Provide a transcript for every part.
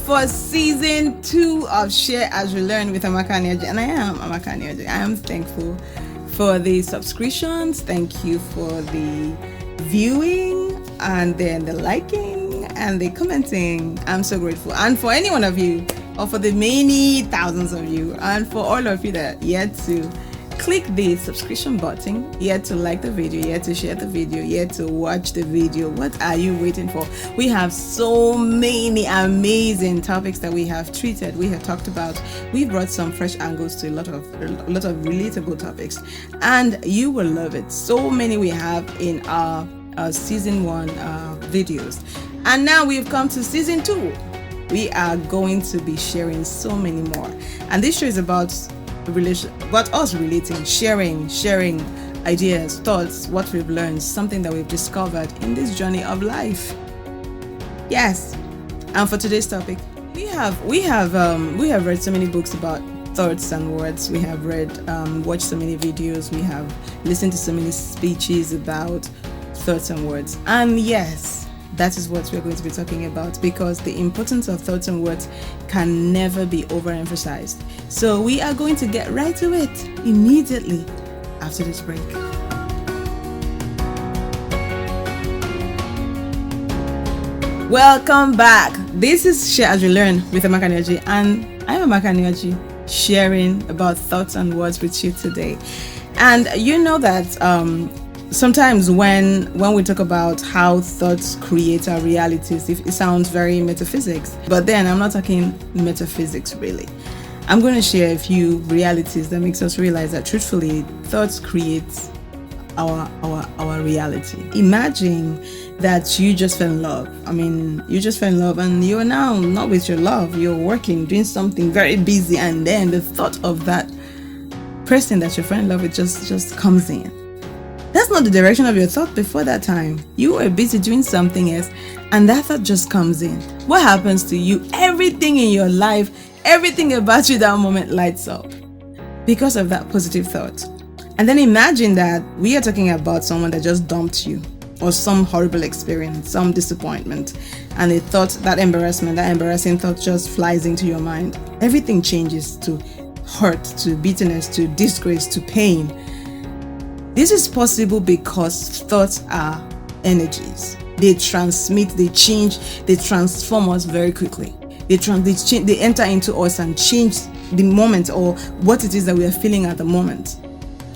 for season 2 of Share as We Learn with Amaka Anioji, and I am Amaka Anioji. I am thankful for the subscriptions. Thank you for the viewing and then the liking and the commenting. I'm so grateful. And for any one of you, or for the many thousands of you, and for all of you that yet to click the subscription button, yet to like the video, yet to share the video, yet to watch the video, what are you waiting for? We have so many amazing topics that we have treated, we have talked about. We've brought some fresh angles to a lot of relatable topics, and you will love it. So many we have in our season 1 videos, and now we've come to season 2. We are going to be sharing so many more, and this show is about us relating, sharing ideas, thoughts, what we've learned, something that we've discovered in this journey of life. Yes. And for today's topic, we have read so many books about thoughts and words. We have watched so many videos. We have listened to so many speeches about thoughts and words. And yes, that is what we're going to be talking about, because the importance of thoughts and words can never be overemphasized. So we are going to get right to it immediately after this break. Welcome back. This is Share as We Learn with Amaka Anioji, and I'm Amaka Anioji, sharing about thoughts and words with you today. And you know that sometimes when we talk about how thoughts create our realities, it sounds very metaphysics, but then I'm not talking metaphysics really. I'm going to share a few realities that makes us realize that truthfully, thoughts create our reality. Imagine that you just fell in love. You just fell in love and you're now not with your love. You're working, doing something very busy, and then the thought of that person that you fell in love with just comes in. That's not the direction of your thought before that time. You were busy doing something else, and that thought just comes in. What happens to you? Everything in your life, everything about you that moment lights up because of that positive thought. And then imagine that we are talking about someone that just dumped you, or some horrible experience, some disappointment, and a thought, that embarrassing thought just flies into your mind. Everything changes to hurt, to bitterness, to disgrace, to pain. This is possible because thoughts are energies. They transmit, they change, they transform us very quickly. They enter into us and change the moment or what it is that we are feeling at the moment.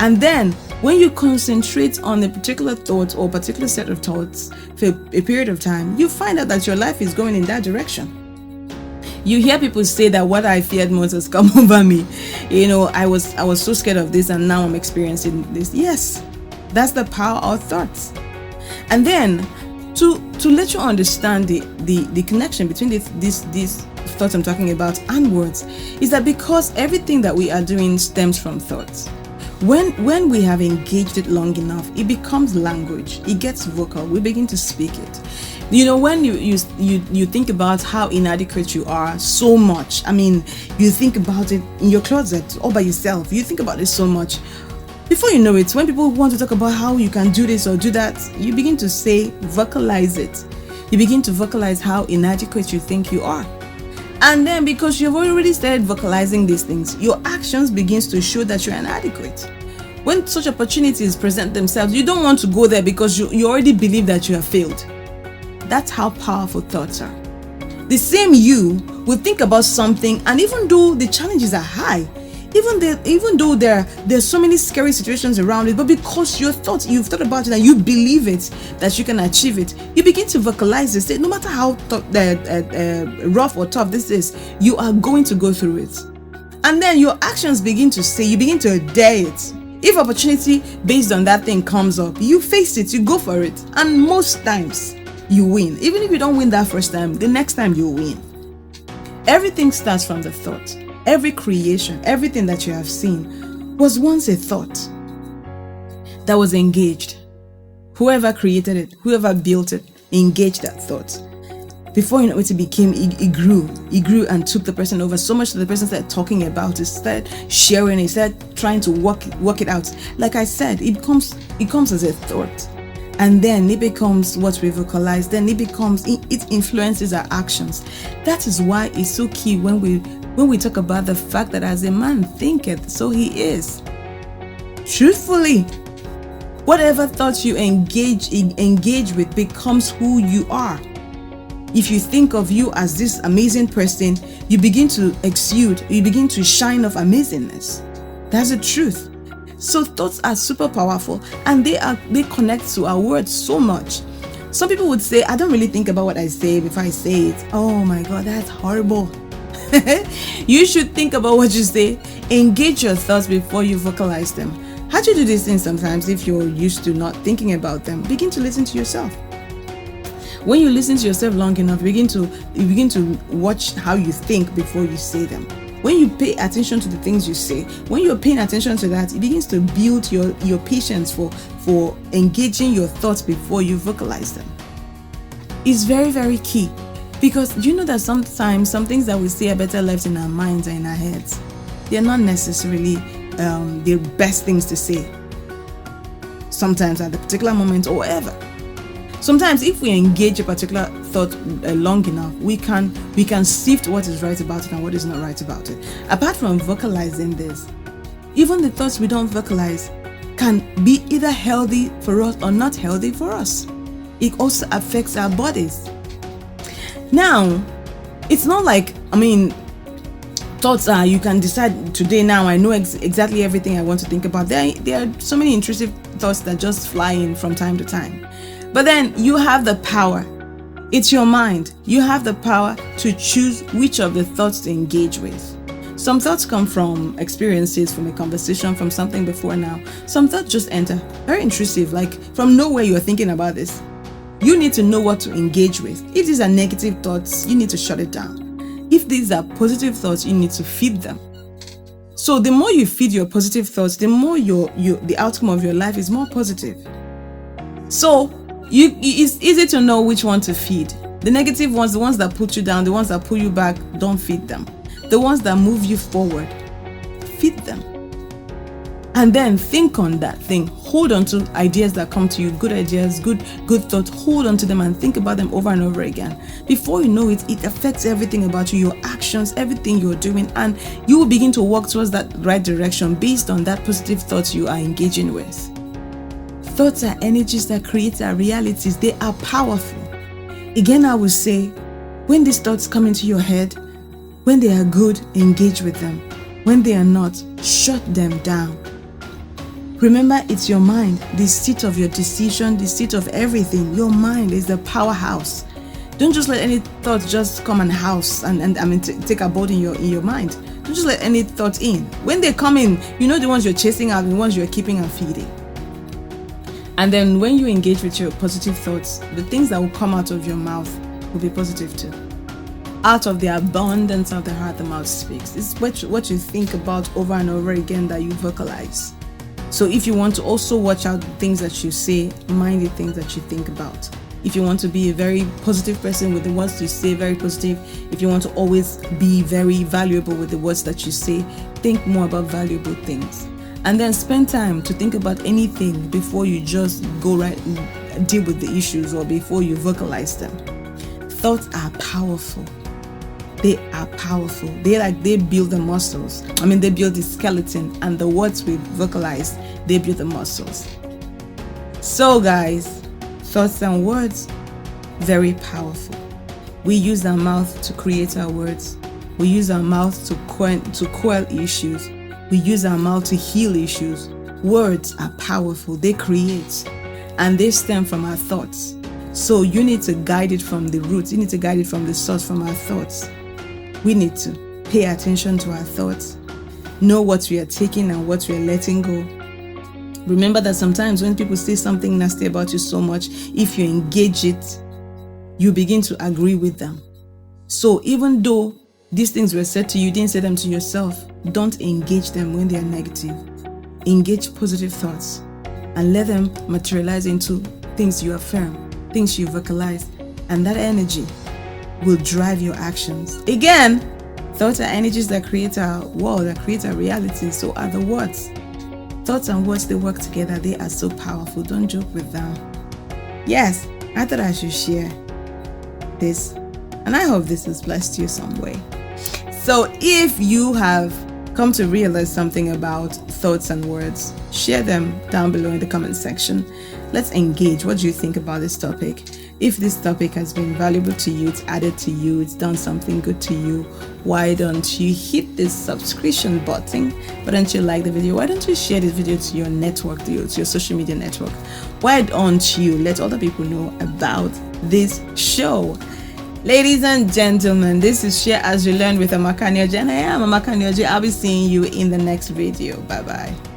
And then when you concentrate on a particular thought or particular set of thoughts for a period of time, you find out that your life is going in that direction. You hear people say that what I feared most has come over me. I was so scared of this, and now I'm experiencing this. Yes, that's the power of thoughts. And then to let you understand the connection between these thoughts I'm talking about and words, is that because everything that we are doing stems from thoughts. When we have engaged it long enough, it becomes language. It gets vocal. We begin to speak it. When you think about how inadequate you are so much. You think about it in your closet all by yourself. You think about it so much. Before you know it, when people want to talk about how you can do this or do that, you begin to vocalize it. You begin to vocalize how inadequate you think you are. And then because you've already started vocalizing these things, your actions begins to show that you're inadequate. When such opportunities present themselves, you don't want to go there because you already believe that you have failed. That's how powerful thoughts are. The same you will think about something, and even though the challenges are high, even though there's so many scary situations around it, but because you've thought about it and you believe it, that you can achieve it, you begin to vocalize it. Say, no matter how rough or tough this is, you are going to go through it. And then your actions begin to say, you begin to dare it. If opportunity based on that thing comes up, you face it, you go for it. And most times, you win. Even if you don't win that first time, the next time you win. Everything starts from the thought. Every creation, everything that you have seen was once a thought that was engaged. Whoever created it, whoever built it, engaged that thought. Before you know it, it grew and took the person over so much that the person started talking about it, started sharing it, started trying to work it out. Like I said, it comes as a thought. and then it becomes what we vocalize. Then it influences our actions. That is why it's so key when we talk about the fact that as a man thinketh, so he is. Truthfully, whatever thoughts you engage with becomes who you are. If you think of you as this amazing person, you begin to exude, you begin to shine off amazingness. That's the truth. So thoughts are super powerful, and they connect to our words so much. Some people would say, I don't really think about what I say before I say it. Oh my God, that's horrible. You should think about what you say. Engage your thoughts before you vocalize them. How do you do these things sometimes if you're used to not thinking about them? Begin to listen to yourself. When you listen to yourself long enough, you begin to watch how you think before you say them. When you pay attention to the things you say, when you're paying attention to that, it begins to build your patience for engaging your thoughts before you vocalize them. It's very, very key, because you know that sometimes some things that we say are better left in our minds or in our heads. They're not necessarily the best things to say. Sometimes at the particular moment or whatever. Sometimes if we engage a particular thought long enough, we can sift what is right about it and what is not right about it. Apart from vocalizing this, even the thoughts we don't vocalize can be either healthy for us or not healthy for us. It also affects our bodies. Now, it's not like, thoughts are, you can decide today, now I know exactly everything I want to think about. There are so many intrusive thoughts that just fly in from time to time. But then you have the power. It's your mind. You have the power to choose which of the thoughts to engage with. Some thoughts come from experiences, from a conversation, from something before now. Some thoughts just enter, very intrusive, like from nowhere you're thinking about this. You need to know what to engage with. If these are negative thoughts, you need to shut it down. If these are positive thoughts, you need to feed them. So the more you feed your positive thoughts, the more the outcome of your life is more positive. So it's easy to know which one to feed. The negative ones, the ones that put you down, the ones that pull you back, don't feed them. The ones that move you forward, feed them. And then think on that thing. Hold on to ideas that come to you, good ideas, good thoughts. Hold on to them and think about them over and over again. Before you know it, it affects everything about you, your actions, everything you're doing, and you will begin to walk towards that right direction based on that positive thoughts you are engaging with. Thoughts are energies that create our realities. They are powerful. Again, I will say, when these thoughts come into your head, when they are good, engage with them. When they are not, shut them down. Remember, it's your mind, the seat of your decision, the seat of everything. Your mind is the powerhouse. Don't just let any thoughts just come and house and take abode in your mind. Don't just let any thoughts in. When they come in, you know the ones you're chasing out, the ones you're keeping and feeding. And then when you engage with your positive thoughts, the things that will come out of your mouth will be positive too. Out of the abundance of the heart, the mouth speaks. It's what you think about over and over again that you vocalize. So if you want to also watch out the things that you say, mind the things that you think about. If you want to be a very positive person with the words you say, very positive. If you want to always be very valuable with the words that you say, think more about valuable things. And then spend time to think about anything before you just go right and deal with the issues or before you vocalize them. Thoughts are powerful. They are powerful. They build the muscles. They build the skeleton, and the words we vocalize, they build the muscles. So guys, thoughts and words, very powerful. We use our mouth to create our words. We use our mouth to quell issues. We use our mouth to heal issues. Words are powerful. They create, and they stem from our thoughts. So you need to guide it from the roots. You need to guide it from the source, from our thoughts. We need to pay attention to our thoughts, know what we are taking and what we are letting go. Remember that sometimes when people say something nasty about you so much, if you engage it, you begin to agree with them. So even though these things were said to you, you didn't say them to yourself, don't engage them when they are negative. Engage positive thoughts and let them materialize into things you affirm, things you vocalize, and that energy will drive your actions. Again, thoughts are energies that create our world, that create our reality. So are the words. Thoughts and words, they work together. They are so powerful. Don't joke with them. yes, I thought I should share this, and I hope this has blessed you some way. So if you have come to realize something about thoughts and words, share them down below in the comment section. Let's engage. What do you think about this topic? If this topic has been valuable to you, it's added to you, it's done something good to you, why don't you hit this subscription button? Why don't you like the video? Why don't you share this video to your network, to your social media network? Why don't you let other people know about this show? Ladies and gentlemen, this is Share As You Learn with Amaka Anioji, and I am Amaka Anioji. I'll be seeing you in the next video. Bye bye.